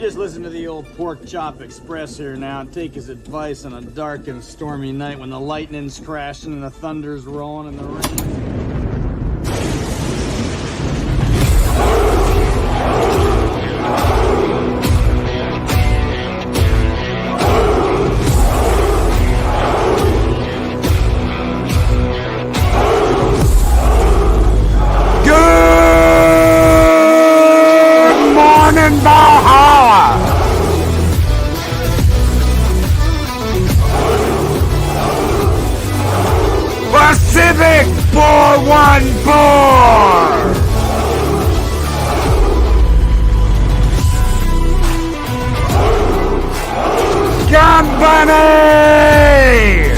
just listen to the old Pork Chop Express here now and take his advice on a dark and stormy night when the lightning's crashing and the thunder's rolling and the rain. Pacific 414! Company!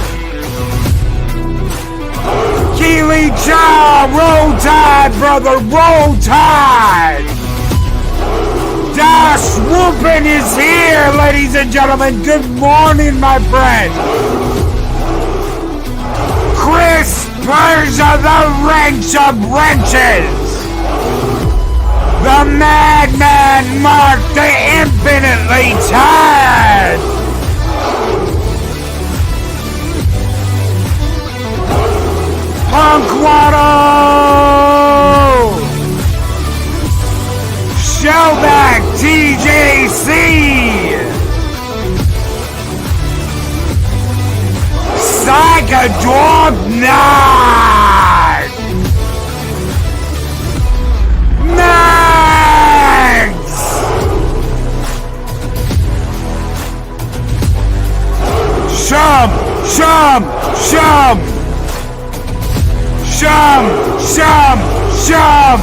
Keely Chow, roll tide, brother, roll tide! Das Whoopin' is here, ladies and gentlemen. Good morning, my friend. Chris Persia, the wrench of wrenches. The madman Mark, the infinitely tired. Punkwado. Shellback TJC. Psychodwarp Nard! Mags! Shum! Shum! Shum! Shum! Shum! Shum!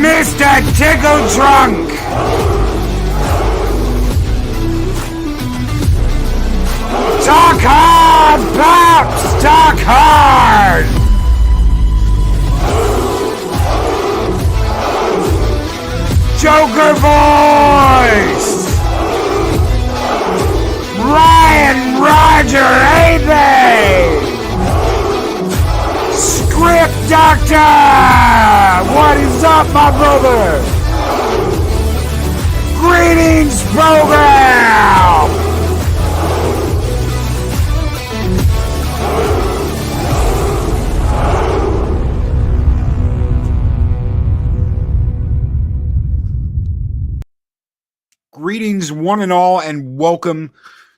Mr. Tickle Trunk! Talk hard, Pops! Talk hard! Joker voice! Ryan Roger Abe! Script Doctor! What is up, my brother? Greetings, program! Greetings, one and all, and welcome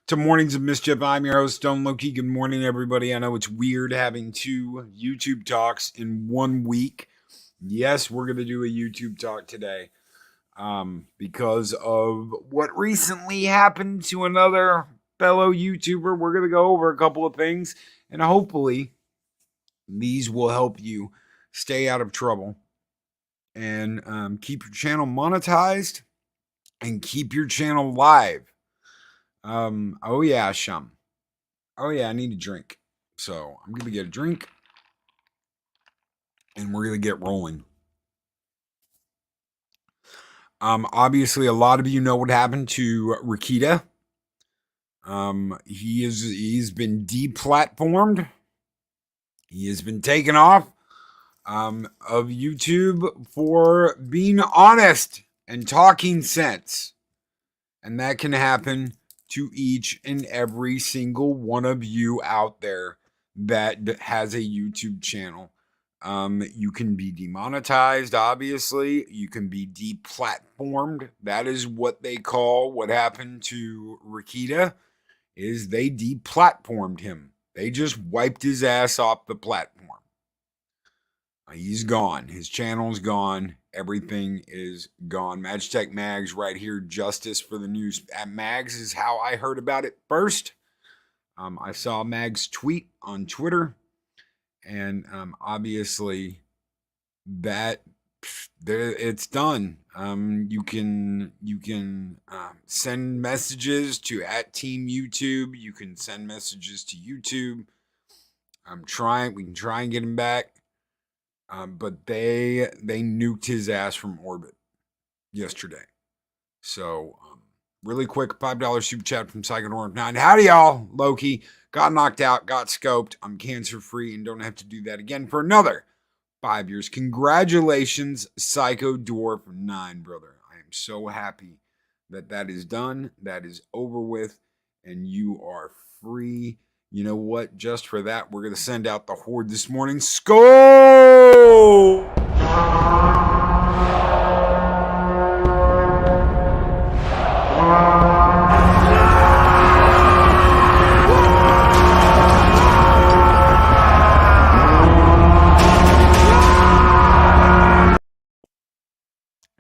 to Mornings of Mischief. I'm your host, Stone Loki. Good morning, everybody. I know it's weird having two YouTube talks in 1 week. Yes, we're going to do a YouTube talk today because of what recently happened to another fellow YouTuber. We're going to go over a couple of things, and hopefully these will help you stay out of trouble and keep your channel monetized and keep your channel live. Oh yeah, Shum. Oh yeah, I need a drink. So I'm gonna get a drink and we're gonna get rolling. Obviously a lot of you know what happened to Rakita. He's been deplatformed. He has been taken off of YouTube for being honest and talking sense. And that can happen to each and every single one of you out there that has a YouTube channel. You can be demonetized, obviously. You can be deplatformed. That is what they call what happened to Rakita, is they deplatformed him. They just wiped his ass off the platform. He's gone. His channel's gone. Everything is gone. Magitech Mags right here. Justice for the news. At Mags is how I heard about it first. I saw Mags tweet on Twitter. And obviously that it's done. You can send messages to @TeamYouTube. You can send messages to YouTube. We can try and get him back. But they nuked his ass from orbit yesterday. So, really quick, $5 super chat from Psychodwarp9. Howdy, y'all. Loki got knocked out, got scoped. I'm cancer free and don't have to do that again for another 5 years. Congratulations, Psycho Dwarf 9, brother. I am so happy that that is done. That is over with, and you are free. You know what? Just for that, we're going to send out the Horde this morning. Skull!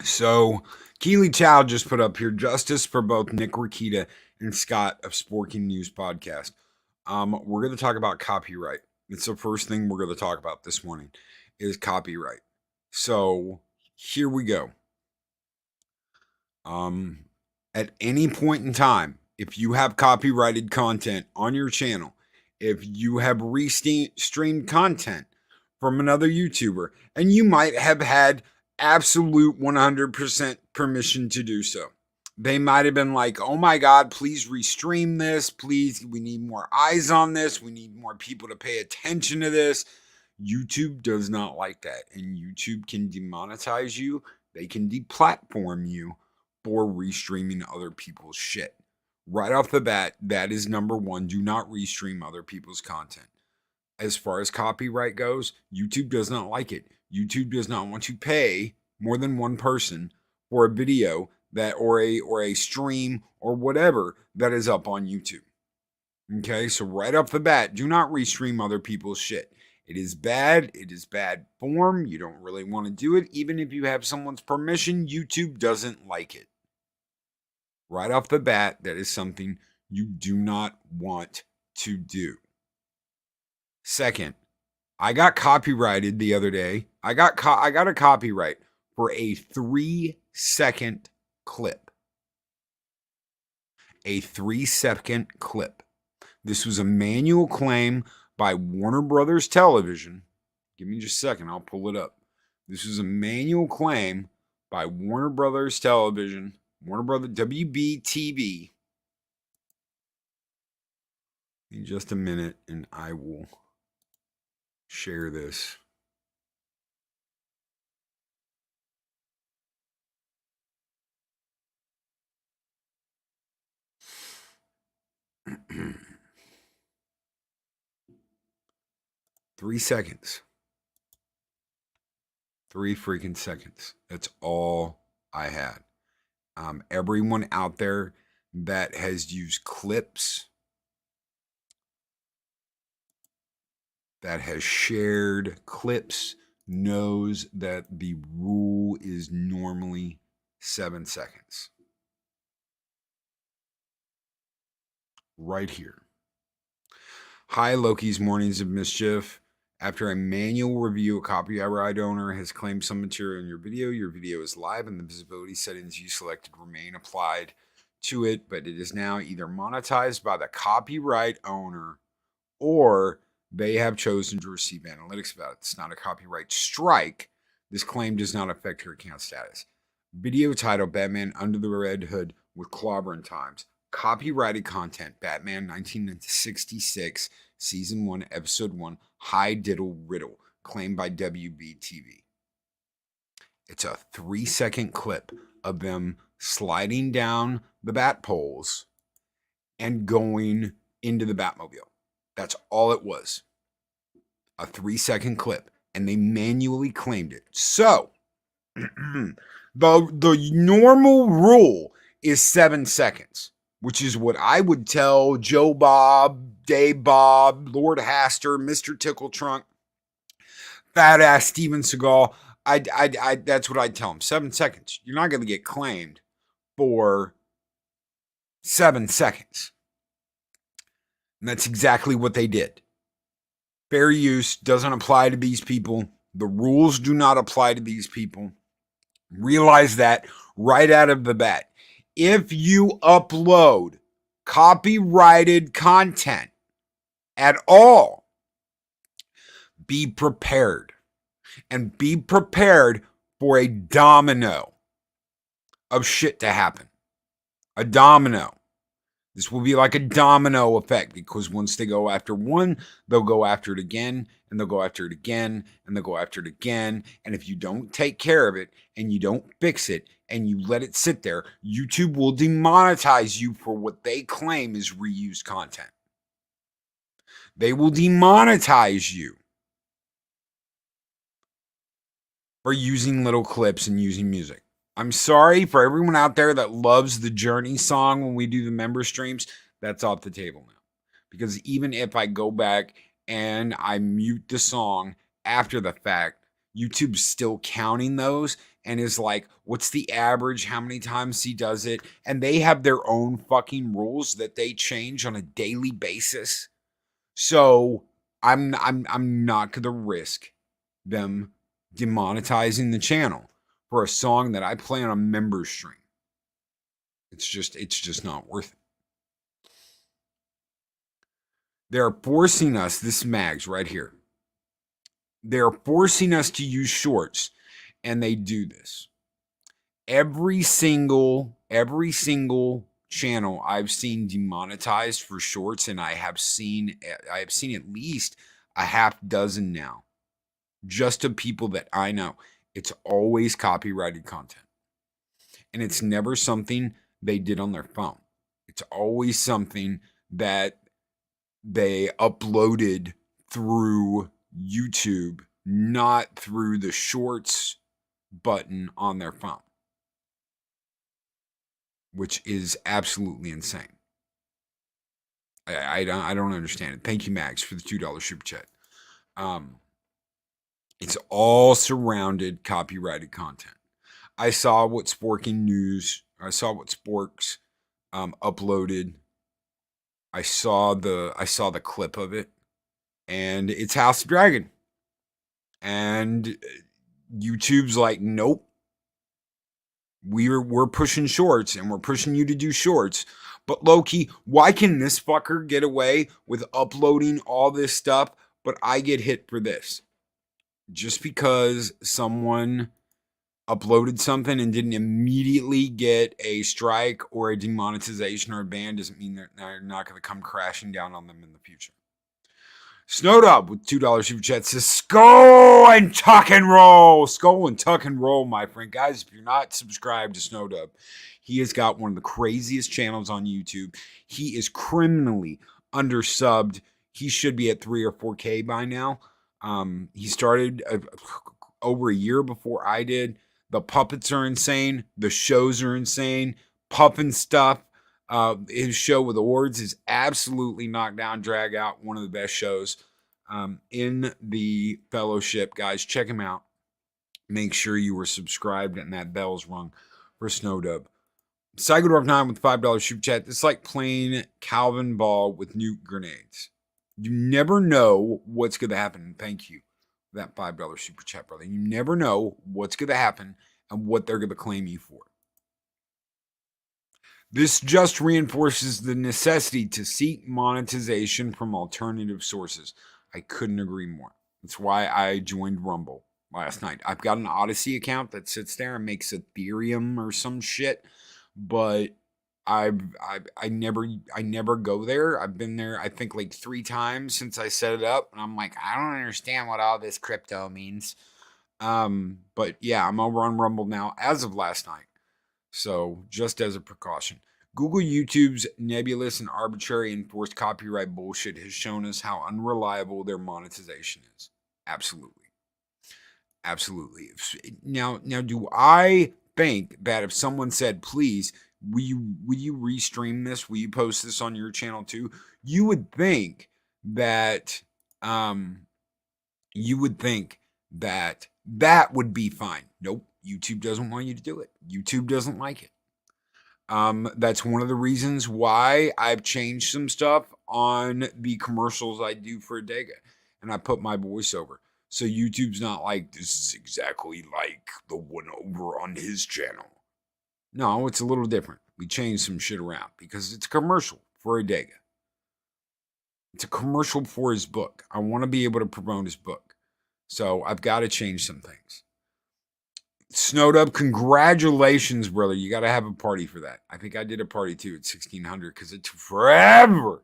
So, Keely Chow just put up here justice for both Nick Rakita and Scott of Sporking News Podcast. We're going to talk about copyright. It's the first thing we're going to talk about this morning is copyright. So, here we go. At any point in time, if you have copyrighted content on your channel, if you have streamed content from another YouTuber, and you might have had absolute 100% permission to do so. They might have been like, oh my God, please restream this. Please, we need more eyes on this. We need more people to pay attention to this. YouTube does not like that. And YouTube can demonetize you. They can deplatform you for restreaming other people's shit. Right off the bat, that is number one. Do not restream other people's content. As far as copyright goes, YouTube does not like it. YouTube does not want to pay more than one person for a video that or a stream or whatever that is up on YouTube. Okay, so right off the bat, do not restream other people's shit. It is bad. It is bad form. You don't really want to do it. Even if you have someone's permission, YouTube doesn't like it. Right off the bat, that is something you do not want to do. Second, I got copyrighted the other day. I got a copyright for a 3-second clip. A 3-second clip. This was a manual claim by Warner Brothers Television. Give me just a second, I'll pull it up. This was a manual claim by Warner Brothers Television, Warner Brothers WBTV. In just a minute, and I will share this. Three seconds. 3 freaking seconds. That's all I had. Everyone out there that has used clips, that has shared clips, knows that the rule is normally 7 seconds. Right here. Hi, Loki's Mornings of Mischief. After a manual review, a copyright owner has claimed some material in your video is live and the visibility settings you selected remain applied to it, but it is now either monetized by the copyright owner or they have chosen to receive analytics about it. It's not a copyright strike. This claim does not affect her account status. Video title, Batman Under the Red Hood with Clobbering Times. Copyrighted content, Batman 1966, Season 1, Episode 1, High Diddle Riddle, claimed by WBTV. It's a 3-second clip of them sliding down the bat poles and going into the Batmobile. That's all it was. A 3-second clip. And they manually claimed it. So, the normal rule is 7 seconds, which is what I would tell Joe Bob, Dave Bob, Lord Haster, Mr. Tickle Trunk, fat ass Steven Seagal. That's what I'd tell them. 7 seconds. You're not going to get claimed for 7 seconds. And that's exactly what they did. Fair use doesn't apply to these people. The rules do not apply to these people. Realize that right out of the bat. If you upload copyrighted content at all, be prepared. And be prepared for a domino of shit to happen. A domino. This will be like a domino effect, because once they go after one, they'll go after it again, and they'll go after it again, and they'll go after it again. And if you don't take care of it and you don't fix it and you let it sit there, YouTube will demonetize you for what they claim is reused content. They will demonetize you for using little clips and using music. I'm sorry for everyone out there that loves the Journey song when we do the member streams. That's off the table now. Because even if I go back and I mute the song after the fact, YouTube's still counting those and is like, what's the average? How many times he does it? And they have their own fucking rules that they change on a daily basis. So I'm not gonna risk them demonetizing the channel for a song that I play on a member stream. It's just not worth it. They're forcing us, this Mags right here. They're forcing us to use shorts, and they do this. Every single channel I've seen demonetized for shorts, and I have seen at least a half dozen now, just of people that I know. It's always copyrighted content. And it's never something they did on their phone. It's always something that they uploaded through YouTube, not through the shorts button on their phone, which is absolutely insane. I don't understand it. Thank you, Max, for the $2 super chat. It's all surrounded copyrighted content. I saw what Sporks uploaded. I saw the clip of it, and it's House of Dragon. And YouTube's like, nope. We're pushing shorts, and we're pushing you to do shorts. But Loki, why can this fucker get away with uploading all this stuff, but I get hit for this? Just because someone uploaded something and didn't immediately get a strike or a demonetization or a ban doesn't mean they're not going to come crashing down on them in the future. Snowed Up with $2 super chat says, Skull and Tuck and Roll. Skull and Tuck and Roll, my friend. Guys, if you're not subscribed to Snowed Up, he has got one of the craziest channels on YouTube. He is criminally undersubbed. He should be at 3 or 4K by now. He started over a year before I did. The puppets are insane. The shows are insane. Puffin stuff. His show with awards is absolutely knocked down, drag out. One of the best shows in the fellowship. Guys, check him out. Make sure you were subscribed and that bell's rung for Snowdub. Psychodorf9 with $5 super chat. It's like playing Calvin Ball with nuke grenades. You never know what's going to happen. Thank you for that $5 super chat, brother. You never know what's going to happen and what they're going to claim you for. This just reinforces the necessity to seek monetization from alternative sources. I couldn't agree more. That's why I joined Rumble last night. I've got an Odyssey account that sits there and makes Ethereum or some shit, but I never go there. I've been there, I think, like 3 times since I set it up, and I'm like, I don't understand what all this crypto means. But yeah, I'm over on Rumble now as of last night. So just as a precaution, Google YouTube's nebulous and arbitrary enforced copyright bullshit has shown us how unreliable their monetization is. Absolutely. Absolutely. Now, do I think that if someone said, please, will you restream this? Will you post this on your channel too? You would think that that would be fine. Nope. YouTube doesn't want you to do it. YouTube doesn't like it. That's one of the reasons why I've changed some stuff on the commercials I do for Adega, and I put my voiceover. So YouTube's not like, this is exactly like the one over on his channel. No, it's a little different. We changed some shit around because it's a commercial for Adega. It's a commercial for his book. I want to be able to promote his book. So I've got to change some things. snowed up. Congratulations, brother. You got to have a party for that. I think I did a party too at 1600 because it took forever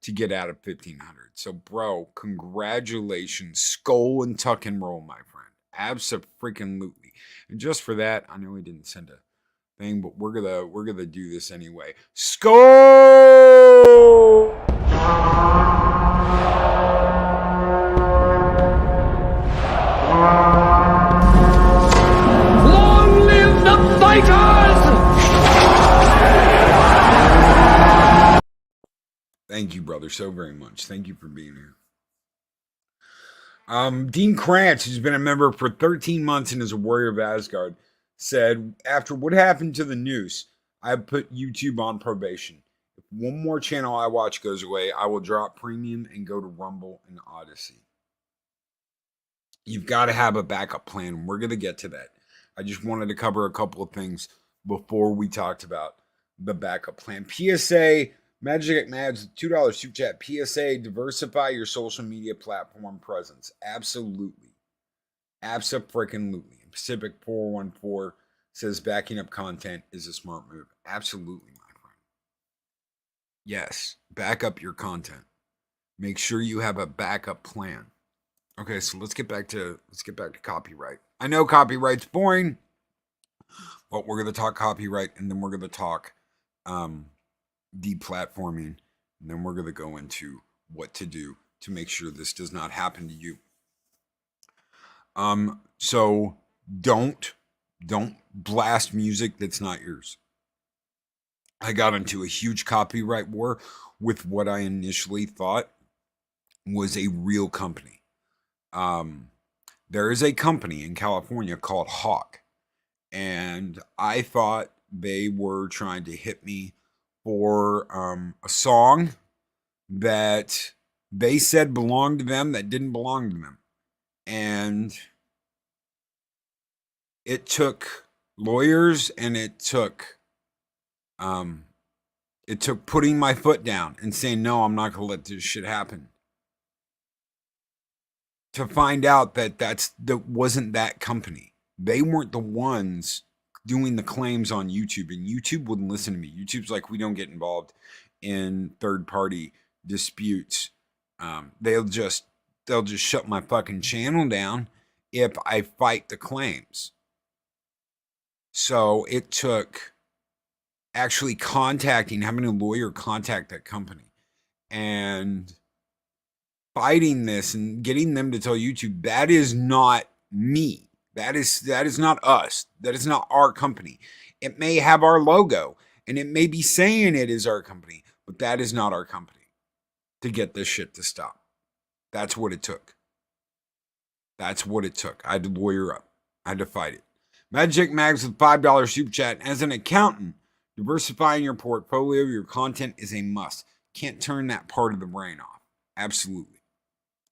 to get out of 1500. So, bro, congratulations. Skull and tuck and roll, my friend. Abso-freaking-lutely. And just for that, I know he didn't send a thing, but we're gonna do this anyway. Skull! Long live the fighters! Thank you, brother, so very much. Thank you for being here. Dean Krantz, who's been a member for 13 months and is a warrior of Asgard, said, after what happened to the noose, I put YouTube on probation. If one more channel I watch goes away, I will drop premium and go to Rumble and Odyssey. You've got to have a backup plan. We're going to get to that. I just wanted to cover a couple of things before we talked about the backup plan. PSA, Magic Mads, $2 super chat. PSA, diversify your social media platform presence. Absolutely. Abso-freaking-lutely. Pacific 414 says backing up content is a smart move. Absolutely, my friend. Yes, back up your content. Make sure you have a backup plan. Okay, so let's get back to copyright. I know copyright's boring, but we're going to talk copyright, and then we're going to talk deplatforming, and then we're going to go into what to do to make sure this does not happen to you. So don't blast music that's not yours. I got into a huge copyright war with what I initially thought was a real company. There is a company in California called Hawk, and I thought they were trying to hit me for a song that they said belonged to them that didn't belong to them. And it took lawyers, and it took putting my foot down and saying, no, I'm not going to let this shit happen, to find out that wasn't that company. They weren't the ones doing the claims on YouTube, and YouTube wouldn't listen to me. YouTube's like, we don't get involved in third-party disputes. They'll just shut my fucking channel down if I fight the claims. So it took actually having a lawyer contact that company and fighting this and getting them to tell YouTube, that is not me. That is not us. That is not our company. It may have our logo, and it may be saying it is our company, but that is not our company, to get this shit to stop. That's what it took. That's what it took. I had to lawyer up. I had to fight it. Magic Mags with $5 super chat. As an accountant, diversifying your portfolio, your content is a must. Can't turn that part of the brain off. Absolutely.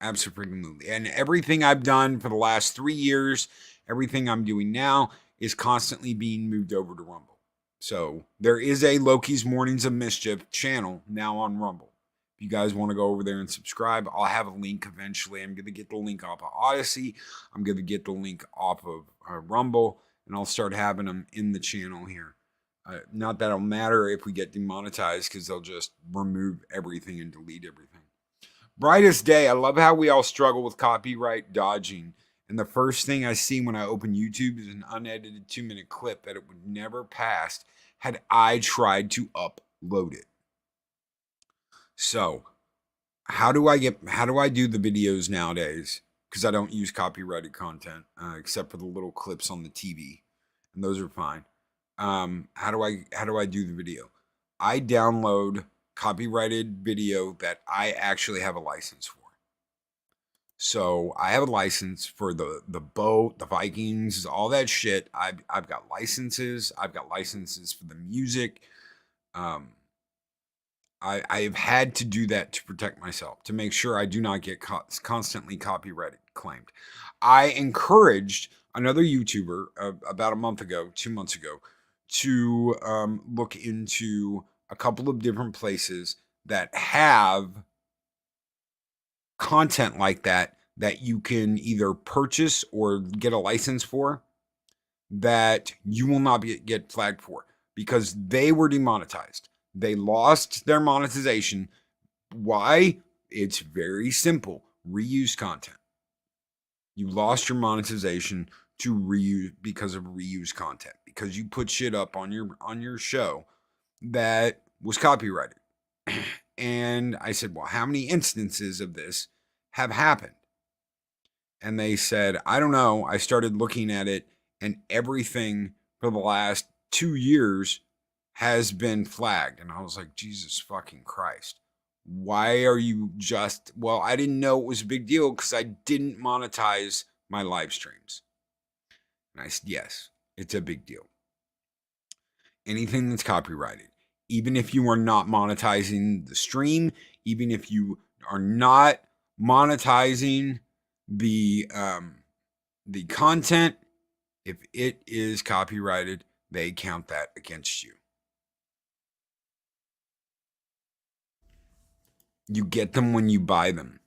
Absolutely. And everything I've done for the last 3 years, everything I'm doing now is constantly being moved over to Rumble. So there is a Loki's Mornings of Mischief channel now on Rumble. If you guys want to go over there and subscribe, I'll have a link eventually. I'm going to get the link off of Odyssey. I'm going to get the link off of Rumble, and I'll start having them in the channel here. Not that it'll matter if we get demonetized, because they'll just remove everything and delete everything. Brightest day. I love how we all struggle with copyright dodging. And the first thing I see when I open YouTube is an unedited 2-minute clip that it would never pass had I tried to upload it. So, how do I do the videos nowadays? Because I don't use copyrighted content, except for the little clips on the TV, and those are fine. How do I do the video? I download copyrighted video that I actually have a license for. So I have a license for the boat, the Vikings, all that shit. I've got licenses. I've got licenses for the music. I've had to do that to protect myself, to make sure I do not get constantly copyrighted claimed. I encouraged another YouTuber about a month ago, 2 months ago, to look into a couple of different places that have content like that you can either purchase or get a license for. that you will not get flagged for, because they were demonetized. They lost their monetization. Why? It's very simple. Reuse content. You lost your monetization to reuse because of reuse content, because you put shit up on your show that was copyrighted. And I said, well, how many instances of this have happened? And they said, I don't know. I started looking at it, and everything for the last 2 years has been flagged. And I was like, Jesus fucking Christ. Why are you just, well, I didn't know it was a big deal because I didn't monetize my live streams. And I said, yes, it's a big deal. Anything that's copyrighted, even if you are not monetizing the stream, even if you are not monetizing the content, if it is copyrighted, they count that against you. You get them when you buy them,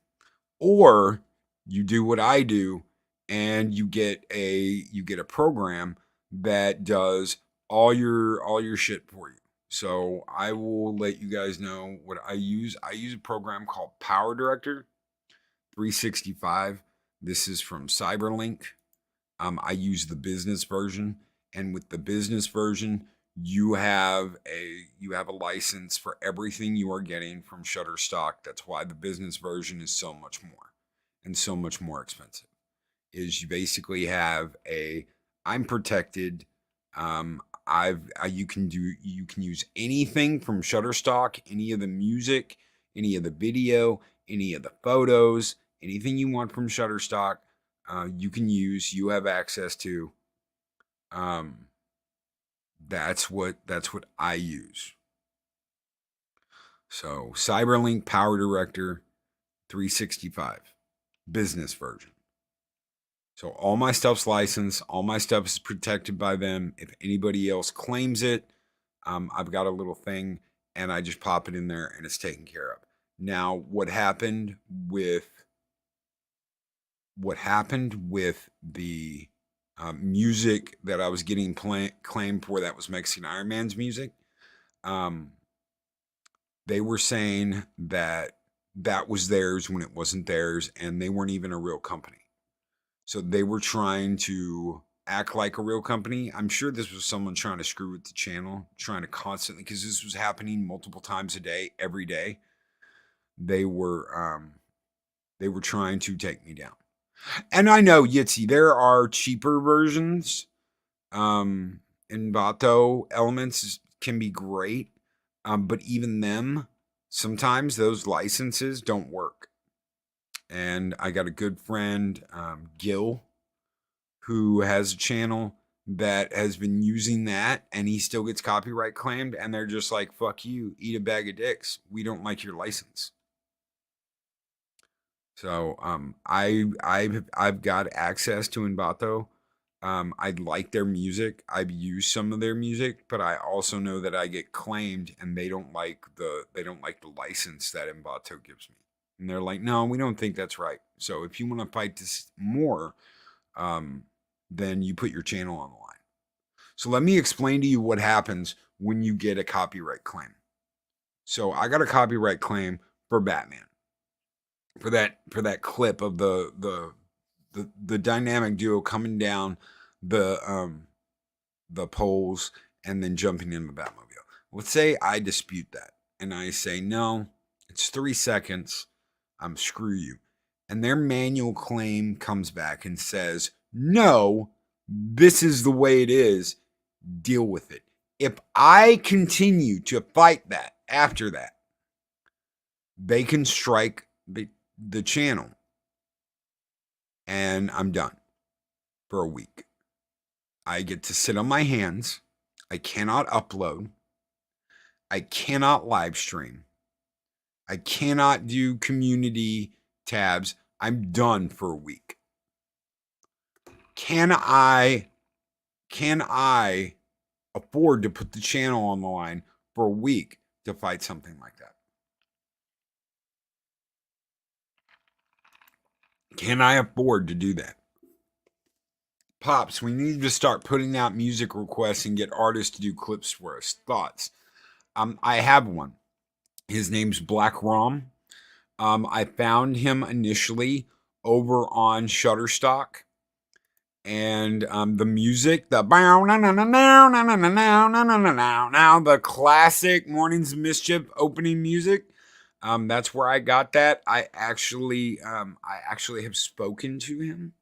or you do what I do, and you get a program that does all your shit for you. So I will let you guys know what I use. I use a program called PowerDirector 365. This is from Cyberlink. I use the business version, and with the business version, you have a license for everything you are getting from Shutterstock. That's why the business version is so much more and so much more expensive. Is you basically have I'm protected. You can use anything from Shutterstock, any of the music, any of the video, any of the photos, anything you want from Shutterstock, you can use. You have access to. That's what I use. So Cyberlink PowerDirector 365 business version. So all my stuff's licensed. All my stuff is protected by them. If anybody else claims it, I've got a little thing, and I just pop it in there, and it's taken care of. Now, what happened with the music that I was getting claimed for, that was Mexican Iron Man's music? They were saying that was theirs when it wasn't theirs, and they weren't even a real company. So they were trying to act like a real company. I'm sure this was someone trying to screw with the channel, trying to constantly, because this was happening multiple times a day, every day. They were trying to take me down. And I know, Yitzy, there are cheaper versions. Envato elements can be great. But even them, sometimes those licenses don't work. And I got a good friend, Gil, who has a channel that has been using that, and he still gets copyright claimed, and they're just like, fuck you, eat a bag of dicks. We don't like your license. So I've got access to Envato. I like their music. I've used some of their music, but I also know that I get claimed, and they don't like the license that Envato gives me. And they're like, no, we don't think that's right. So if you want to fight this more, then you put your channel on the line. So let me explain to you what happens when you get a copyright claim. So I got a copyright claim for Batman, for that clip of the dynamic duo coming down the poles and then jumping in the Batmobile. Let's say I dispute that, and I say, no, it's 3 seconds. Screw you. And their manual claim comes back and says, no, this is the way it is. Deal with it. If I continue to fight that after that, they can strike the channel, and I'm done for a week. I get to sit on my hands. I cannot upload. I cannot live stream. I cannot do community tabs. I'm done for a week. Can I afford to put the channel on the line for a week to fight something like that? Can I afford to do that? Pops, we need to start putting out music requests and get artists to do clips for us. Thoughts? I have one. His name's Black Rom. I found him initially over on Shutterstock, and the music, the now the classic Mornings of Mischief opening music. That's where I got that. I actually have spoken to him.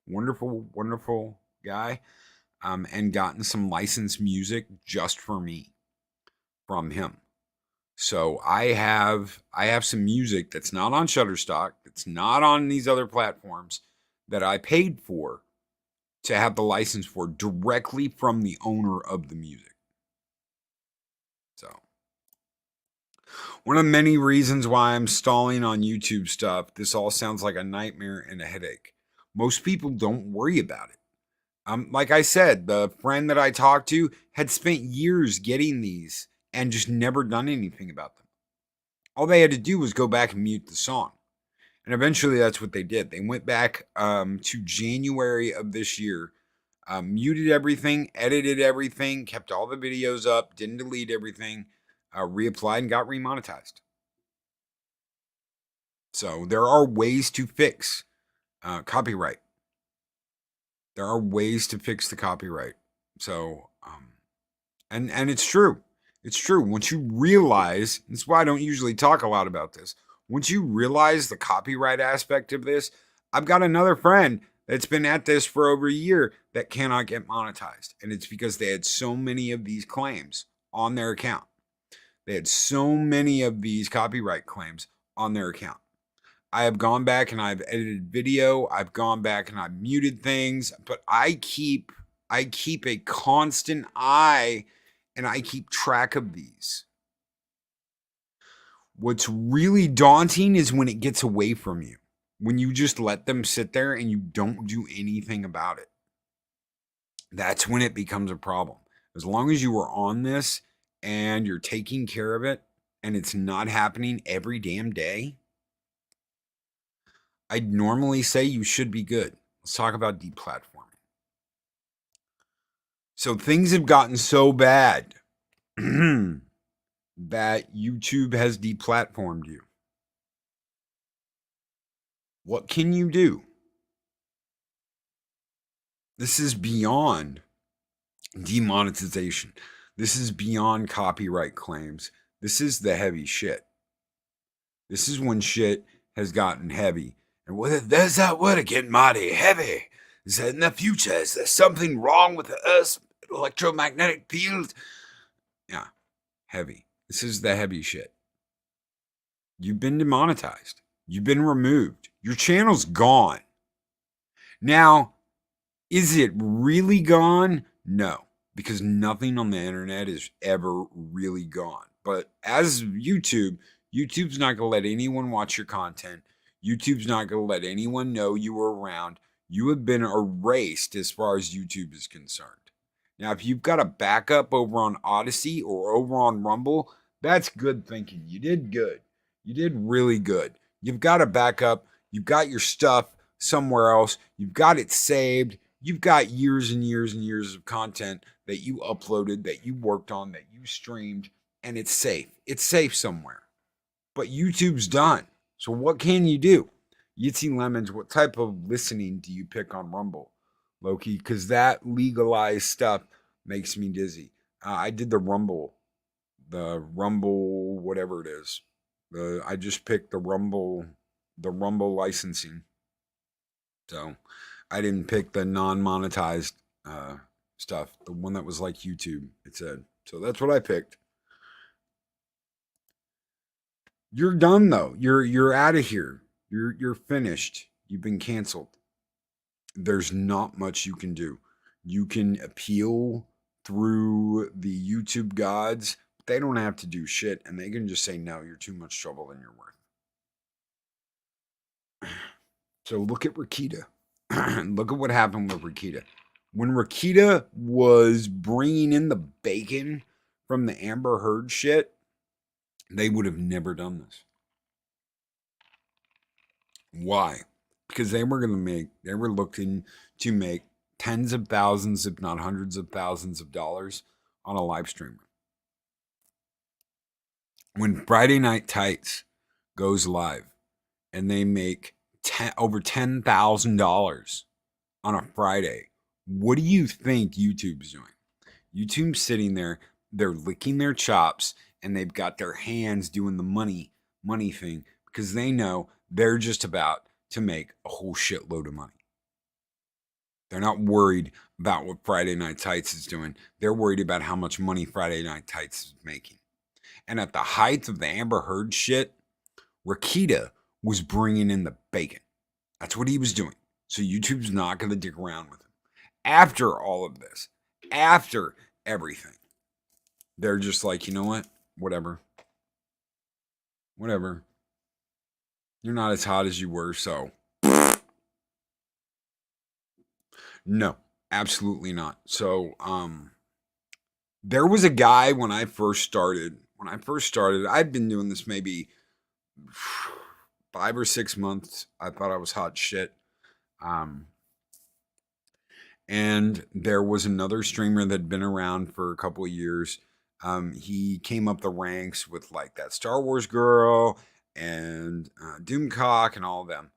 Wonderful, wonderful guy. And gotten some licensed music just for me from him. So I have some music that's not on Shutterstock, that's not on these other platforms, that I paid for to have the license for directly from the owner of the music. So one of the many reasons why I'm stalling on YouTube stuff, this all sounds like a nightmare and a headache. Most people don't worry about it. Like I said, the friend that I talked to had spent years getting these and just never done anything about them. All they had to do was go back and mute the song. And eventually that's what they did. They went back to January of this year, muted everything, edited everything, kept all the videos up, didn't delete everything, reapplied and got remonetized. So there are ways to fix copyright. There are ways to fix the copyright. So, and it's true. It's true. Once you realize, that's why I don't usually talk a lot about this. Once you realize the copyright aspect of this, I've got another friend that's been at this for over a year that cannot get monetized. And it's because they had so many of these claims on their account. They had so many of these copyright claims on their account. I have gone back and I've edited video. I've gone back and I've muted things, but I keep a constant eye and I keep track of these. What's really daunting is when it gets away from you, when you just let them sit there and you don't do anything about it. That's when it becomes a problem. As long as you are on this and you're taking care of it and it's not happening every damn day, I'd normally say you should be good. Let's talk about deplatforming. So things have gotten so bad that YouTube has deplatformed you. What can you do? This is beyond demonetization. This is beyond copyright claims. This is the heavy shit. This is when shit has gotten heavy. And there's that word again, mighty heavy. Is that in the future? Is there something wrong with the Earth's electromagnetic field? Yeah, heavy. This is the heavy shit. You've been demonetized. You've been removed. Your channel's gone. Now, is it really gone? No, because nothing on the internet is ever really gone. But as YouTube's not going to let anyone watch your content. YouTube's not going to let anyone know you were around. You have been erased as far as YouTube is concerned. Now, if you've got a backup over on Odyssey or over on Rumble, that's good thinking. You did good. You did really good. You've got a backup. You've got your stuff somewhere else. You've got it saved. You've got years and years and years of content that you uploaded, that you worked on, that you streamed, and it's safe. It's safe somewhere. But YouTube's done. So what can you do? Yitzy Lemons, what type of listening do you pick on Rumble, Loki? Because that legalized stuff makes me dizzy. I did the Rumble, whatever it is. I just picked the Rumble licensing. So I didn't pick the non-monetized stuff, the one that was like YouTube, it said. So that's what I picked. You're done though. You're out of here. You're finished. You've been canceled. There's not much you can do. You can appeal through the YouTube gods. But they don't have to do shit, and they can just say, no, you're too much trouble than you're worth. So look at Rakita. Look at what happened with Rakita. When Rakita was bringing in the bacon from the Amber Heard shit, they would have never done this. Why? Because they were looking to make tens of thousands, if not hundreds of thousands of dollars on a live streamer. When Friday Night Tights goes live and they make over $10,000 on a Friday, what do you think YouTube's doing? YouTube's sitting there, they're licking their chops, and they've got their hands doing the money thing because they know they're just about to make a whole shitload of money. They're not worried about what Friday Night Tights is doing. They're worried about how much money Friday Night Tights is making. And at the height of the Amber Heard shit, Rakita was bringing in the bacon. That's what he was doing. So YouTube's not going to dick around with him. After all of this, after everything, they're just like, you know what? Whatever. You're not as hot as you were, so. No, absolutely not. So, there was a guy when I first started, I'd been doing this maybe 5 or 6 months. I thought I was hot shit. And there was another streamer that'd been around for a couple of years. He came up the ranks with like that Star Wars girl and Doomcock and all of them.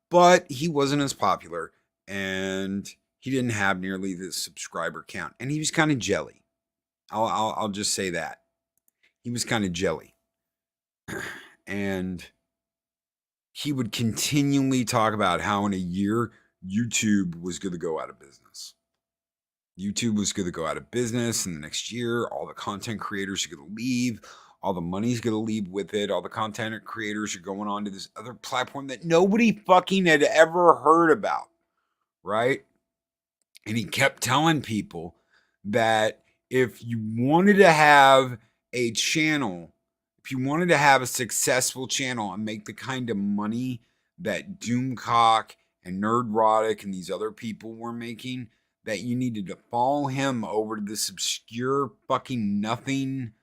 But he wasn't as popular and he didn't have nearly the subscriber count. And he was kind of jelly. I'll just say that. He was kind of jelly. And he would continually talk about how in a year YouTube was going to go out of business. YouTube was going to go out of business in the next year. All the content creators are going to leave. All the money's going to leave with it. All the content creators are going on to this other platform that nobody fucking had ever heard about, right? And he kept telling people that if you wanted to have a channel, if you wanted to have a successful channel and make the kind of money that Doomcock and Nerdrotic and these other people were making, that you needed to follow him over to this obscure fucking nothing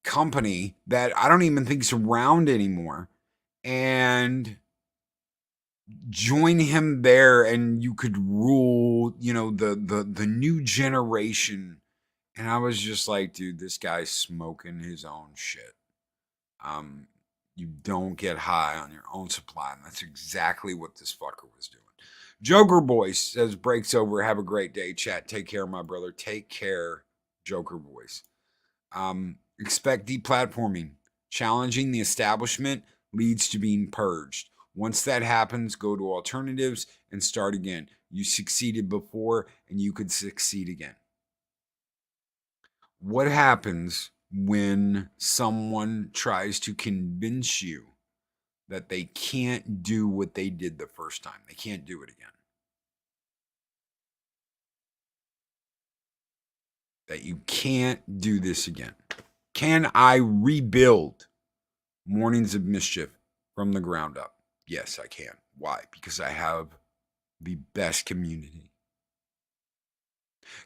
company that I don't even think is around anymore, and join him there, and you could rule, you know, the new generation. And I was just like, dude, this guy's smoking his own shit. You don't get high on your own supply, and that's exactly what this fucker was doing. Joker Voice says, breaks over. Have a great day, chat. Take care, my brother. Take care, Joker Voice. Expect deplatforming. Challenging the establishment leads to being purged. Once that happens, go to alternatives and start again. You succeeded before, and you could succeed again. What happens when someone tries to convince you that they can't do what they did the first time? They can't do it again. That you can't do this again. Can I rebuild Mornings of Mischief from the ground up? Yes, I can. Why? Because I have the best community.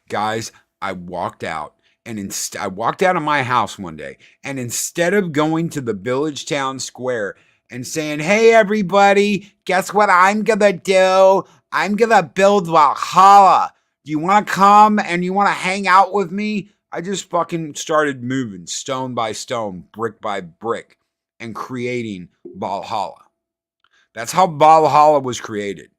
Guys, I walked out. And I walked out of my house one day, and instead of going to the village town square and saying, hey, everybody, guess what I'm going to do? I'm going to build Valhalla. Do you want to come and you want to hang out with me? I just fucking started moving stone by stone, brick by brick, and creating Valhalla. That's how Valhalla was created.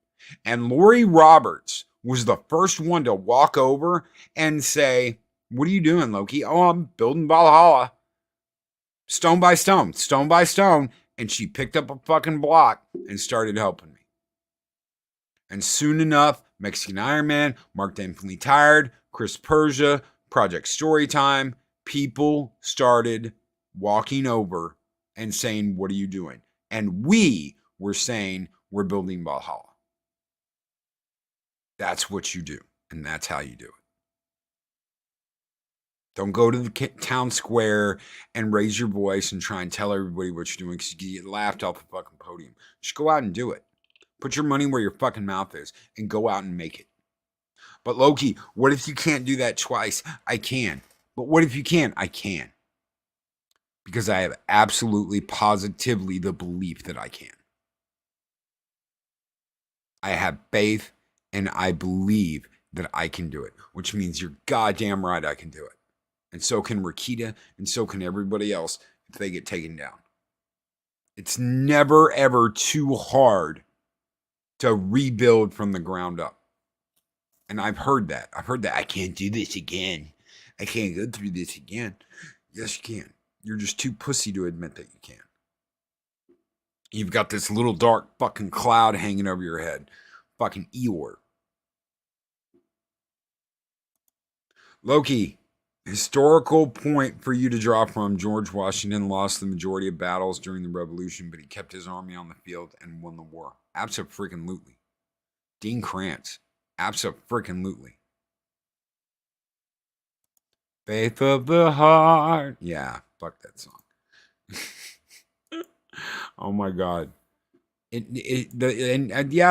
And Lori Roberts was the first one to walk over and say, what are you doing, Loki? Oh, I'm building Valhalla. Stone by stone, stone by stone. And she picked up a fucking block and started helping me. And soon enough, Mexican Iron Man, Mark Definitely Tired, Chris Persia, Project Storytime, people started walking over and saying, what are you doing? And we were saying, we're building Valhalla. That's what you do. And that's how you do it. Don't go to the town square and raise your voice and try and tell everybody what you're doing because you get laughed off the fucking podium. Just go out and do it. Put your money where your fucking mouth is and go out and make it. But Loki, what if you can't do that twice? I can. But what if you can't? I can. Because I have absolutely, positively the belief that I can. I have faith And I believe that I can do it, which means you're goddamn right I can do it. And so can Rakita, and so can everybody else if they get taken down. It's never, ever too hard to rebuild from the ground up. And I've heard that. I can't do this again. I can't go through this again. Yes, you can. You're just too pussy to admit that you can. You've got this little dark fucking cloud hanging over your head. Fucking Eeyore. Loki, historical point for you to draw from. George Washington lost the majority of battles during the Revolution, but he kept his army on the field and won the war. Abso-freaking-lutely. Dean Krantz. Abso-freaking-lutely. Faith of the heart. Yeah, fuck that song. Oh my God. Yeah,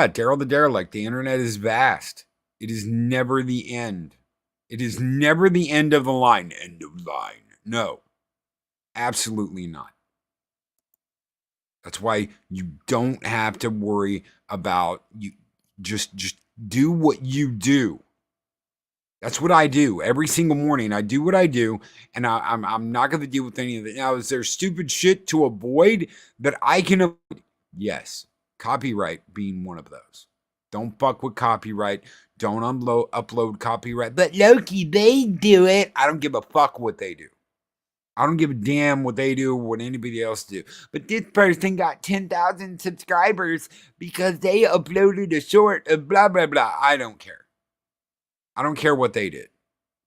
Daryl the Derelict. The internet is vast. It is never the end. It is never the end of the line. End of line. No, absolutely not. That's why you don't have to worry about you. Just do what you do. That's what I do every single morning. I do what I do, and I'm not going to deal with any of it. Now, is there stupid shit to avoid that I can avoid? Yes, copyright being one of those. Don't fuck with copyright. Don't upload copyright. But Loki, they do it. I don't give a fuck what they do. I don't give a damn what they do or what anybody else do. But this person got 10,000 subscribers because they uploaded a short of blah, blah, blah. I don't care. I don't care what they did.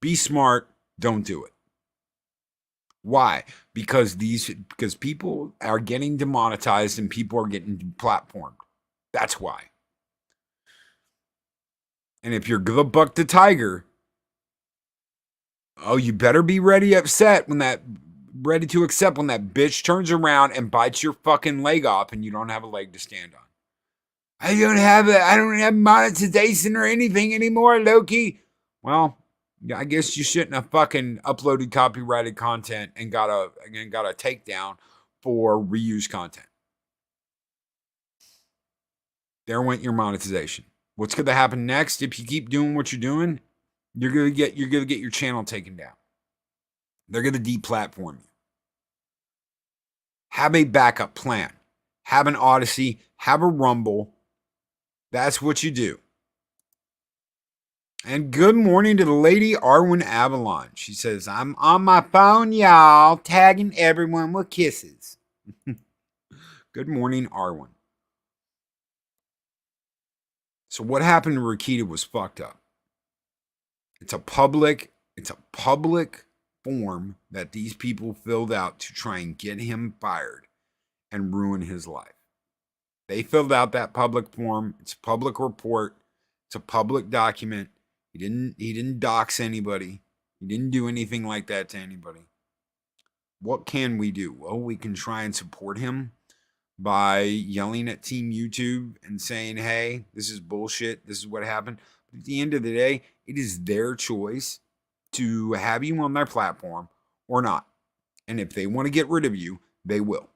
Be smart. Don't do it. Why? Because people are getting demonetized and people are getting deplatformed. That's why. And if you're gonna buck the tiger, oh, you better be ready to accept when that bitch turns around and bites your fucking leg off and you don't have a leg to stand on. I don't have monetization or anything anymore, Loki. Well, I guess you shouldn't have fucking uploaded copyrighted content and got a takedown for reused content. There went your monetization. What's going to happen next if you keep doing what you're doing? You're going to get your channel taken down. They're going to deplatform you. Have a backup plan. Have an Odyssey. Have a Rumble. That's what you do. And good morning to the lady Arwen Avalon. She says, I'm on my phone, y'all, tagging everyone with kisses. Good morning, Arwen. So what happened to Rakita was fucked up. It's a public form that these people filled out to try and get him fired and ruin his life. They filled out that public form. It's a public report. It's a public document. He didn't dox anybody. He didn't do anything like that to anybody. What can we do? Well, we can try and support him by yelling at Team YouTube and saying, hey, this is bullshit. This is what happened. But at the end of the day, it is their choice to have you on their platform or not. And if they want to get rid of you, they will.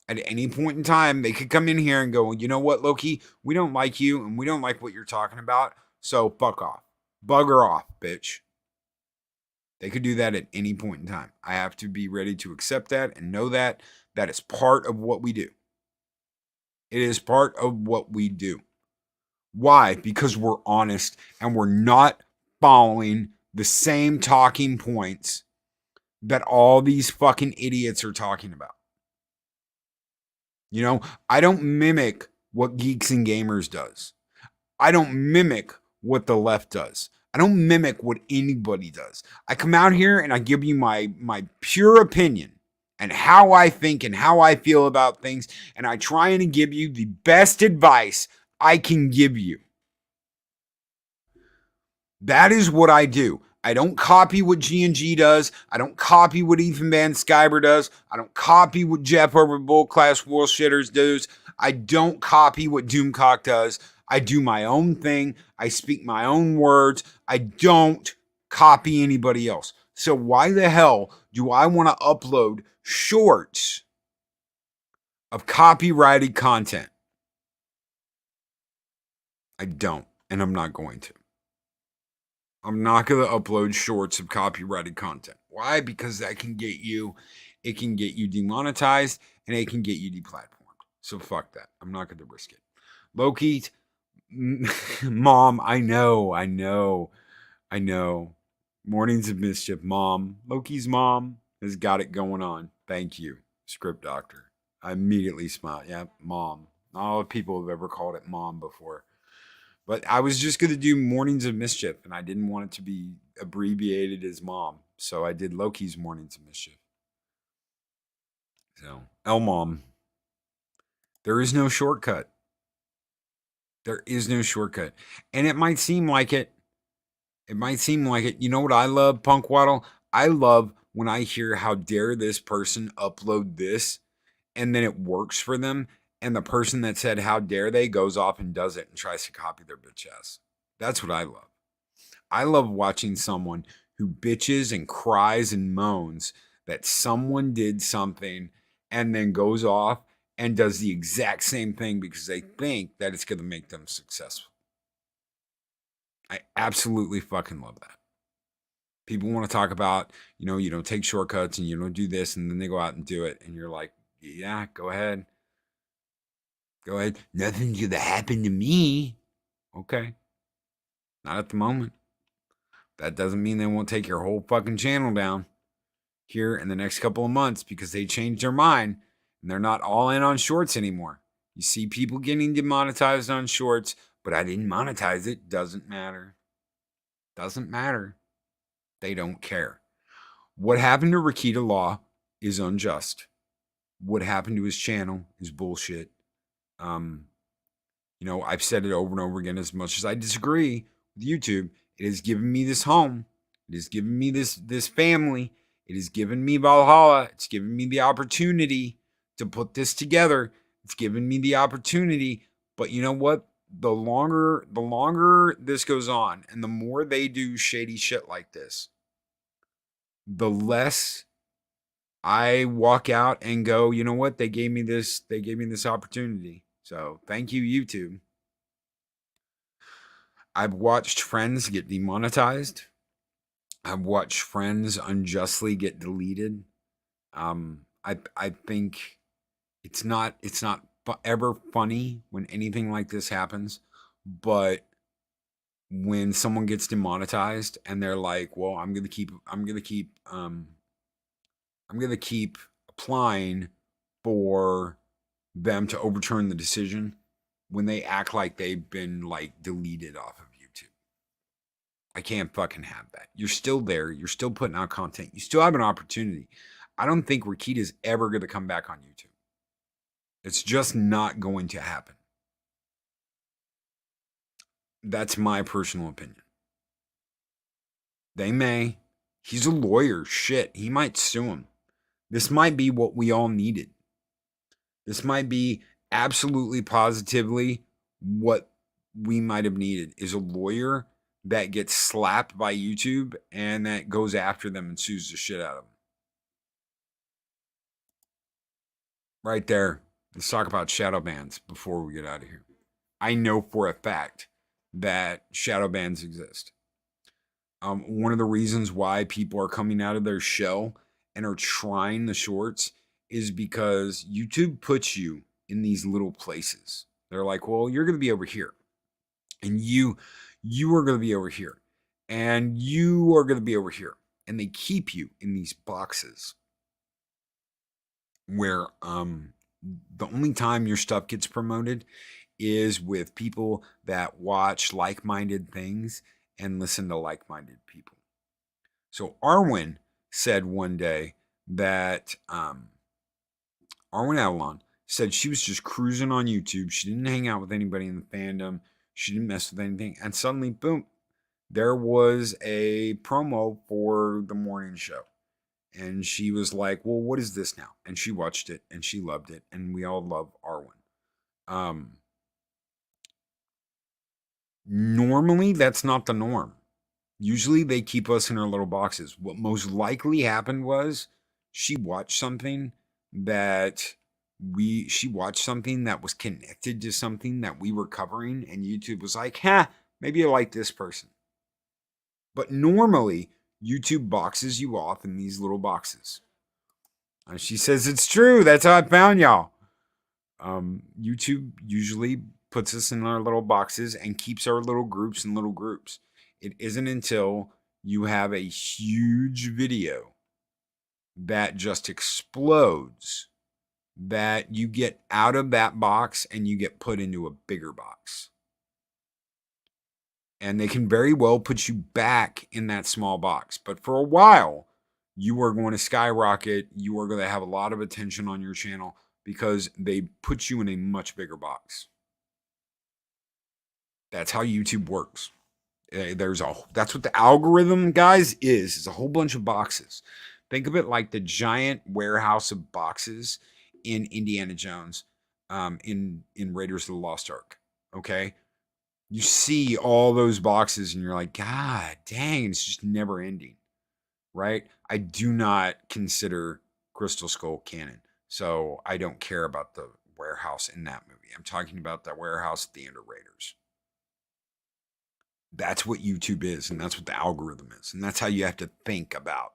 At any point in time, they could come in here and go, you know what, Loki? We don't like you and we don't like what you're talking about. So fuck off. Bugger off, bitch. They could do that at any point in time. I have to be ready to accept that and know that that is part of what we do. It is part of what we do. Why? Because we're honest and we're not following the same talking points that all these fucking idiots are talking about. You know, I don't mimic what Geeks and Gamers does. I don't mimic what the left does. I don't mimic what anybody does. I come out here and I give you my pure opinion and how I think and how I feel about things. And I try and give you the best advice I can give you. That is what I do. I don't copy what G&G does. I don't copy what Ethan Van Sciver does. I don't copy what Jeff over Bull Class Woolshitters does. I don't copy what Doomcock does. I do my own thing. I speak my own words. I don't copy anybody else. So why the hell do I want to upload shorts of copyrighted content? I don't. And I'm not going to. I'm not going to upload shorts of copyrighted content. Why? Because that can get you, it can get you demonetized and it can get you deplatformed. So fuck that. I'm not going to risk it. Loki, Mom, I know. Mornings of Mischief, Mom. Loki's mom has got it going on. Thank you, Script Doctor. I immediately smiled. Yeah, Mom. Not all people have ever called it Mom before. But I was just going to do Mornings of Mischief, and I didn't want it to be abbreviated as Mom. So I did Loki's Mornings of Mischief. So, L-Mom. There is no shortcut. There is no shortcut. And it might seem like it. It might seem like it. You know what I love, Punk Waddle? I love when I hear how dare this person upload this, and then it works for them, and the person that said how dare they goes off and does it and tries to copy their bitch ass. That's what I love. I love watching someone who bitches and cries and moans that someone did something and then goes off and does the exact same thing because they think that it's going to make them successful. I absolutely fucking love that. People want to talk about, you don't take shortcuts and you don't do this, and then they go out and do it, and you're like, yeah, go ahead. Go ahead. Nothing's going to happen to me. Okay. Not at the moment. That doesn't mean they won't take your whole fucking channel down here in the next couple of months because they changed their mind and they're not all in on shorts anymore. You see people getting demonetized on shorts, but I didn't monetize it. Doesn't matter. Doesn't matter. They don't care. What happened to Rakita Law is unjust. What happened to his channel is bullshit. I've said it over and over again. As much as I disagree with YouTube, it has given me this home. It has given me this family. It has given me Valhalla. It's given me the opportunity to put this together. It's given me the opportunity. But you know what? The longer this goes on and the more they do shady shit like this, the less I walk out and go, you know what? They gave me this opportunity. So thank you, YouTube. I've watched friends get demonetized. I've watched friends unjustly get deleted. I think it's not ever funny when anything like this happens, but when someone gets demonetized and they're like, well, I'm gonna keep applying for them to overturn the decision, when they act like they've been deleted off of YouTube. I can't fucking have that. You're still there. You're still putting out content. You still have an opportunity. I don't think Rakita's ever going to come back on YouTube. It's just not going to happen. That's my personal opinion. They may. He's a lawyer. Shit. He might sue him. This might be what we all needed. This might be absolutely positively what we might have needed, is a lawyer that gets slapped by YouTube and that goes after them and sues the shit out of them. Right there. Let's talk about shadow bans before we get out of here. I know for a fact that shadow bans exist. One of the reasons why people are coming out of their shell and are trying the shorts is because YouTube puts you in these little places. They're like, well, you're going to be over here. And you are going to be over here. And you are going to be over here. And they keep you in these boxes where the only time your stuff gets promoted is with people that watch like-minded things and listen to like-minded people. So Arwen said one day that Arwen Avalon said she was just cruising on YouTube. She didn't hang out with anybody in the fandom. She didn't mess with anything. And suddenly, boom, there was a promo for the morning show. And she was like, well, what is this now? And she watched it and she loved it. And we all love Arwen. Normally, that's not the norm. Usually they keep us in our little boxes. What most likely happened was she watched something that was connected to something that we were covering, and YouTube was like, Maybe you like this person. But normally, YouTube boxes you off in these little boxes. And she says it's true. That's how I found y'all. YouTube usually puts us in our little boxes and keeps our little groups in little groups. It isn't until you have a huge video that just explodes that you get out of that box and you get put into a bigger box. And they can very well put you back in that small box. But for a while, you are going to skyrocket. You are going to have a lot of attention on your channel because they put you in a much bigger box. That's how YouTube works. That's what the algorithm, guys, is. It's a whole bunch of boxes. Think of it like the giant warehouse of boxes in Indiana Jones, in Raiders of the Lost Ark. Okay? You see all those boxes and you're like, God dang, it's just never ending. Right? I do not consider Crystal Skull canon. So I don't care about the warehouse in that movie. I'm talking about that warehouse at the end of Raiders. That's what YouTube is, and that's what the algorithm is. And that's how you have to think about.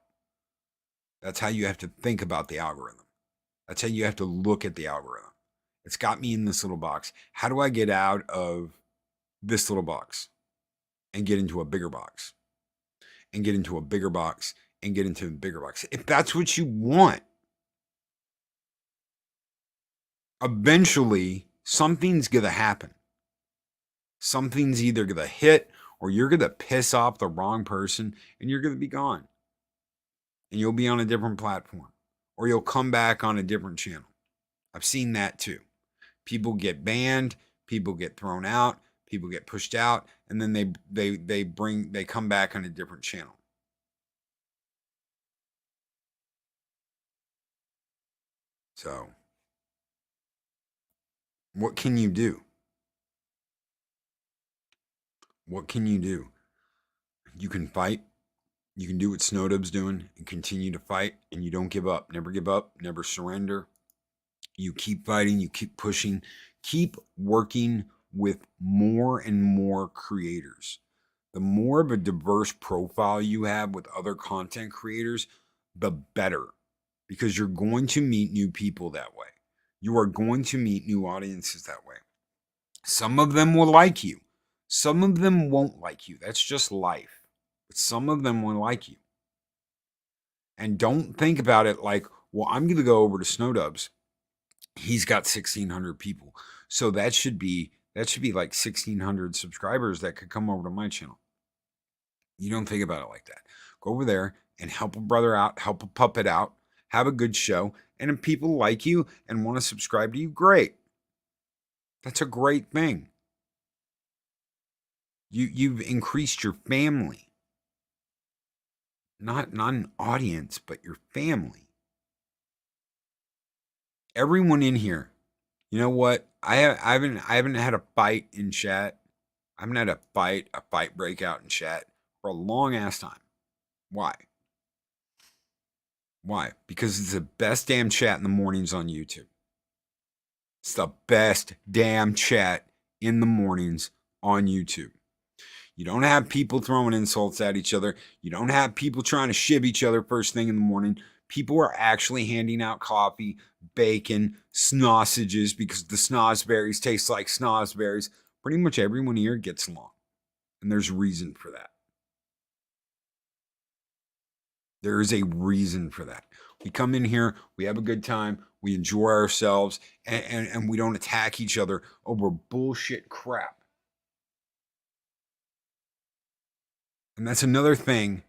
That's how you have to think about the algorithm. That's how you have to look at the algorithm. It's got me in this little box. How do I get out of this little box and get into a bigger box? And get into a bigger box and get into a bigger box. If that's what you want, eventually something's going to happen. Something's either going to hit or you're going to piss off the wrong person and you're going to be gone. And you'll be on a different platform or you'll come back on a different channel. I've seen that too. People get banned, people get thrown out, people get pushed out, and then they come back on a different channel. So, what can you do? What can you do? You can fight. You can do what Snowdub's doing and continue to fight, and you don't give up. Never give up. Never surrender. You keep fighting. You keep pushing. Keep working with more and more creators. The more of a diverse profile you have with other content creators, the better, because you're going to meet new people that way. You are going to meet new audiences that way. Some of them will like you. Some of them won't like you. That's just life. But some of them will like you. And don't think about it like, well, I'm going to go over to Snowdub's. He's got 1,600 people. So that should be like 1,600 subscribers that could come over to my channel. You don't think about it like that. Go over there and help a brother out, help a puppet out, have a good show. And if people like you and want to subscribe to you, great. That's a great thing. You've increased your family. Not an audience, but your family. Everyone in here, you know what? I haven't had a fight in chat. I haven't had a fight breakout in chat for a long ass time. Why? Why? Because it's the best damn chat in the mornings on YouTube. It's the best damn chat in the mornings on YouTube. You don't have people throwing insults at each other. You don't have people trying to shiv each other first thing in the morning. People are actually handing out coffee, bacon, snossages, because the snozzberries taste like snozzberries. Pretty much everyone here gets along. And there's reason for that. There is a reason for that. We come in here, we have a good time, we enjoy ourselves, and we don't attack each other over bullshit crap. And that's another thing.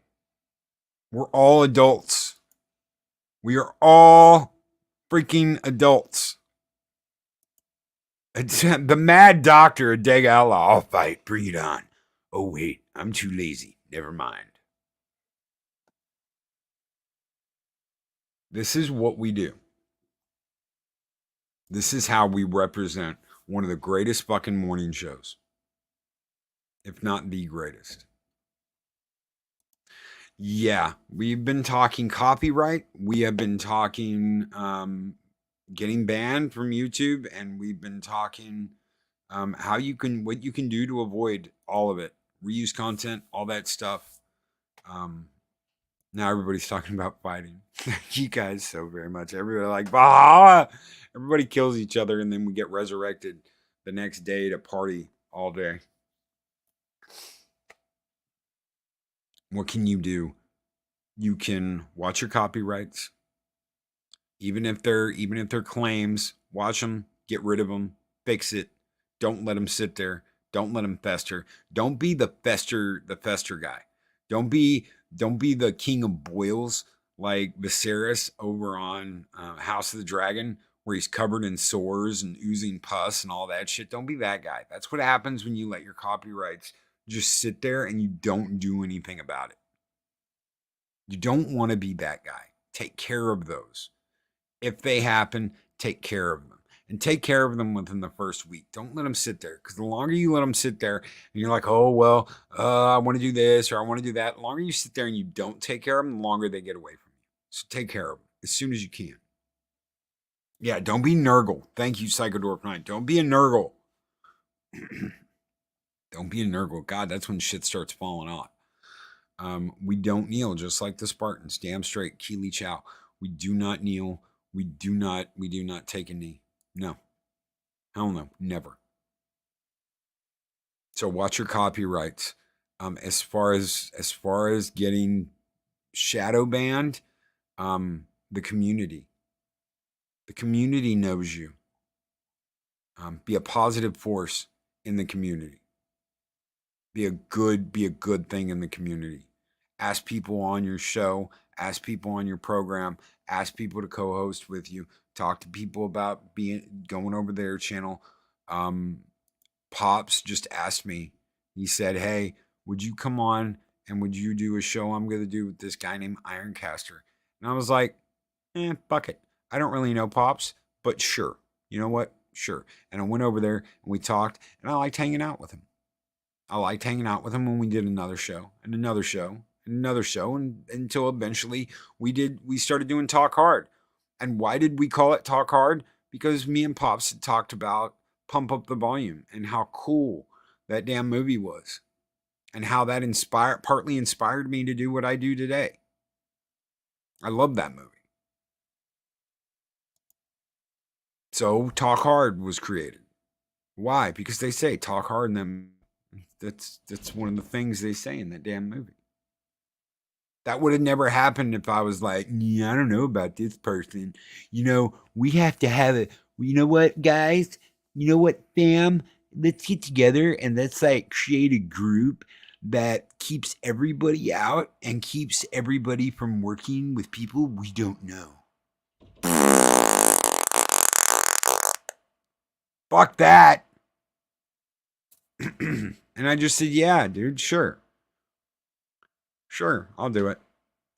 We're all adults. We are all freaking adults. It's the mad doctor, a Dag Outlaw. I'll fight, bring it on. Oh, wait, I'm too lazy. Never mind. This is what we do. This is how we represent one of the greatest fucking morning shows. If not the greatest. Yeah, we've been talking copyright. We have been talking getting banned from YouTube. And we've been talking what you can do to avoid all of it, reuse content, all that stuff. Now everybody's talking about fighting. Thank you guys so very much. Everybody like, bah! Everybody kills each other, and then we get resurrected the next day to party all day. What can you do? You can watch your copyrights, even if they're claims. Watch them, get rid of them, fix it. Don't let them sit there. Don't let them fester. Don't be the fester guy. Don't be the king of boils like Viserys over on House of the Dragon, where he's covered in sores and oozing pus and all that shit. Don't be that guy. That's what happens when you let your copyrights just sit there and you don't do anything about it. You don't want to be that guy. Take care of those. If they happen, take care of them. And take care of them within the first week. Don't let them sit there. Because the longer you let them sit there, and you're like, oh, well, I want to do this or I want to do that. The longer you sit there and you don't take care of them, the longer they get away from you. So take care of them as soon as you can. Yeah, don't be Nurgle. Thank you, Psychodorf 9. Don't be a Nurgle. Don't be a Nurgle. God, that's when shit starts falling off. We don't kneel, just like the Spartans. Damn straight, Keely Chow. We do not kneel. We do not take a knee. No. Hell no. Never. So watch your copyrights. As far as getting shadow banned, the community knows you. Be a positive force in the community. Be a good thing in the community. Ask people on your show, ask people on your program, ask people to co-host with you. Talk to people about going over their channel. Pops just asked me. He said, "Hey, would you come on and would you do a show I'm going to do with this guy named Ironcaster?" And I was like, fuck it. I don't really know Pops, but sure. You know what? Sure. And I went over there and we talked, and I liked hanging out with him. I liked hanging out with him when we did another show and another show and another show, and until eventually we started doing Talk Hard. And why did we call it Talk Hard? Because me and Pops had talked about Pump Up the Volume and how cool that damn movie was, and how that partly inspired me to do what I do today. I love that movie. So Talk Hard was created. Why? Because they say talk hard, and then that's one of the things they say in that damn movie. That would have never happened if I was like, yeah, I don't know about this person. We have to have it. You know what, guys? You know what, fam? Let's get together and let's create a group that keeps everybody out and keeps everybody from working with people we don't know. Fuck that. And I just said, yeah, dude, sure. Sure, I'll do it.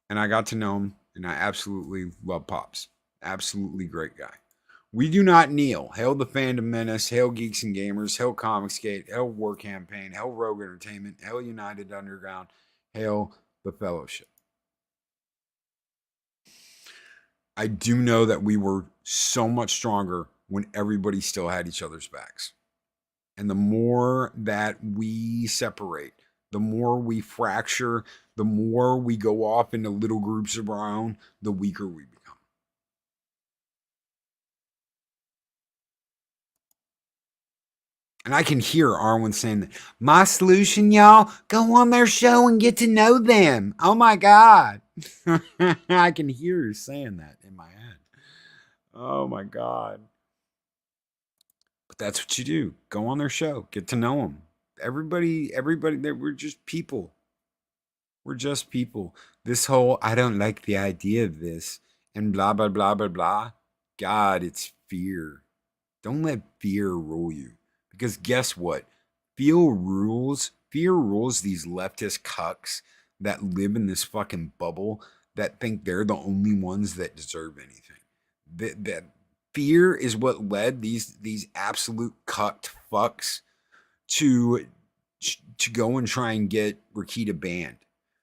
And I got to know him, and I absolutely love Pops. Absolutely great guy. We do not kneel. Hail the Fandom Menace. Hail Geeks and Gamers. Hail Comicsgate. Hail War Campaign. Hail Rogue Entertainment. Hail United Underground. Hail the Fellowship. I do know that we were so much stronger when everybody still had each other's backs. And the more that we separate, the more we fracture, the more we go off into little groups of our own, the weaker we become. And I can hear Arwen saying that. My solution, y'all, go on their show and get to know them. Oh my God. I can hear her saying that in my head. Oh my God. But that's what you do. Go on their show. Get to know them. Everybody, we're just people. We're just people. This whole, I don't like the idea of this, and blah, blah, blah, blah, blah. God, it's fear. Don't let fear rule you. Because guess what? Fear rules these leftist cucks that live in this fucking bubble that think they're the only ones that deserve anything. That fear is what led these absolute cucked fucks to go and try and get Rakita banned,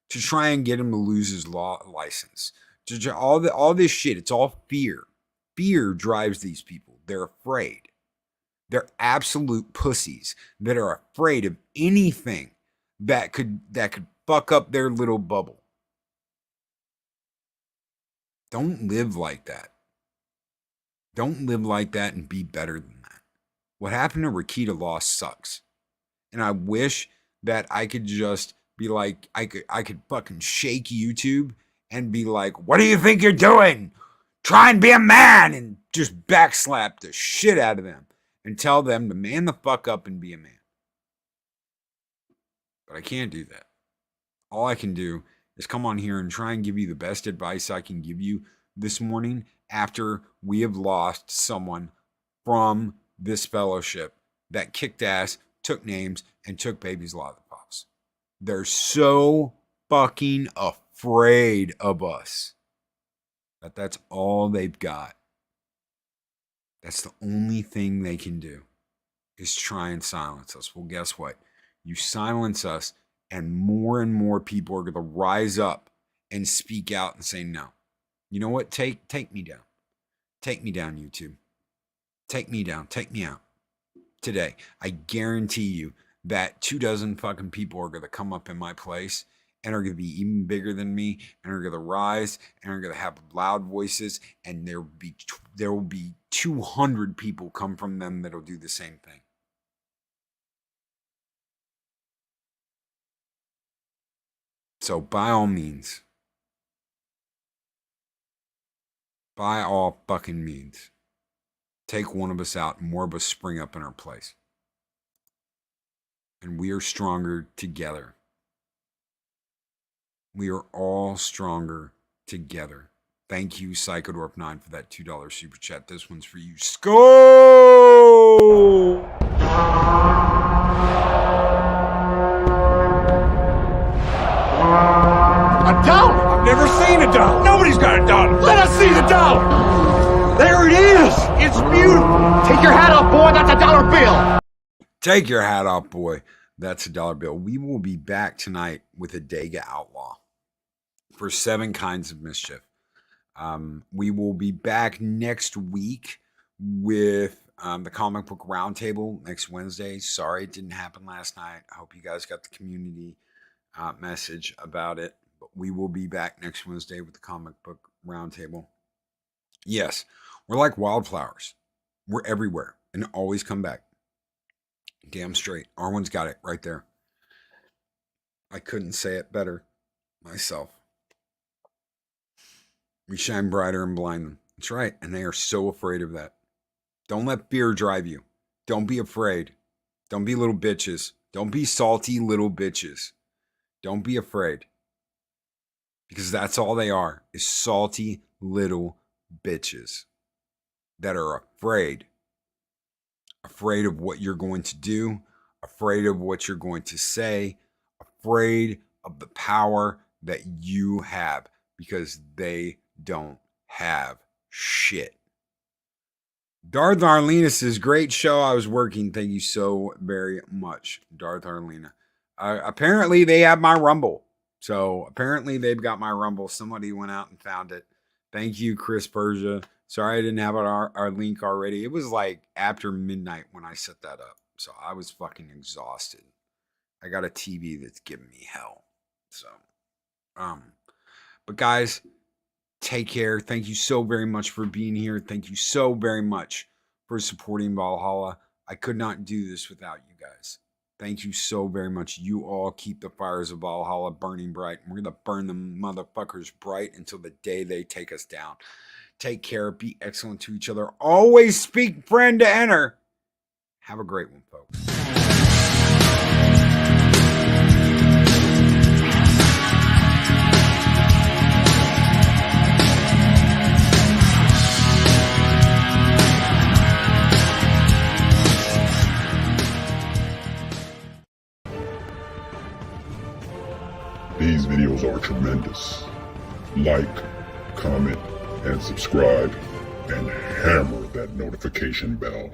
to try and get him to lose his law license, all this shit. It's all fear. Fear drives these people. They're afraid. They're absolute pussies that are afraid of anything that could fuck up their little bubble. Don't live like that. Don't live like that and be better than that. What happened to Rakita Lost sucks. And I wish that I could just be like, I could fucking shake YouTube and be like, what do you think you're doing? Try and be a man, and just backslap the shit out of them and tell them to man the fuck up and be a man. But I can't do that. All I can do is come on here and try and give you the best advice I can give you this morning after we have lost someone from this fellowship that kicked ass, took names, and took babies' lollipops. They're so fucking afraid of us that that's all they've got. That's the only thing they can do, is try and silence us. Well, guess what? You silence us, and more people are going to rise up and speak out and say no. You know what? Take me down. Take me down, YouTube. Take me down. Take me out. Today, I guarantee you that 24 fucking people are going to come up in my place and are going to be even bigger than me and are going to rise and are going to have loud voices, and there will be 200 people come from them that'll do the same thing. So by all means, by all fucking means, take one of us out and more of us spring up in our place. And we are stronger together. We are all stronger together. Thank you, Psychodorp9, for that $2 super chat. This one's for you. Skull! A dollar? I've never seen a dollar. Nobody's got a dollar. Let us see the dollar. There it is. It's beautiful. Take your hat off, boy. That's a dollar bill. Take your hat off, boy. That's a dollar bill. We will be back tonight with a Dega Outlaw for 7 kinds of mischief. We will be back next week with the comic book roundtable next Wednesday. Sorry it didn't happen last night. I hope you guys got the community message about it. But we will be back next Wednesday with the comic book roundtable. Yes, we're like wildflowers. We're everywhere and always come back. Damn straight. Arwen's got it right there. I couldn't say it better myself. We shine brighter and blind them. That's right. And they are so afraid of that. Don't let fear drive you. Don't be afraid. Don't be little bitches. Don't be salty little bitches. Don't be afraid. Because that's all they are, is salty little bitches that are afraid. Afraid of what you're going to do. Afraid of what you're going to say. Afraid of the power that you have. Because they don't have shit. Darth Arlena says, great show. I was working. Thank you so very much, Darth Arlena. Apparently they have my Rumble. So apparently they've got my Rumble. Somebody went out and found it. Thank you, Chris Persia. Sorry I didn't have our link already. It was like after midnight when I set that up. So I was fucking exhausted. I got a TV that's giving me hell. So, but guys, take care. Thank you so very much for being here. Thank you so very much for supporting Valhalla. I could not do this without you guys. Thank you so very much. You all keep the fires of Valhalla burning bright. And we're going to burn them motherfuckers bright until the day they take us down. Take care. Be excellent to each other. Always speak friend to enter. Have a great one, folks. These videos are tremendous. Like, comment, and subscribe, and hammer that notification bell.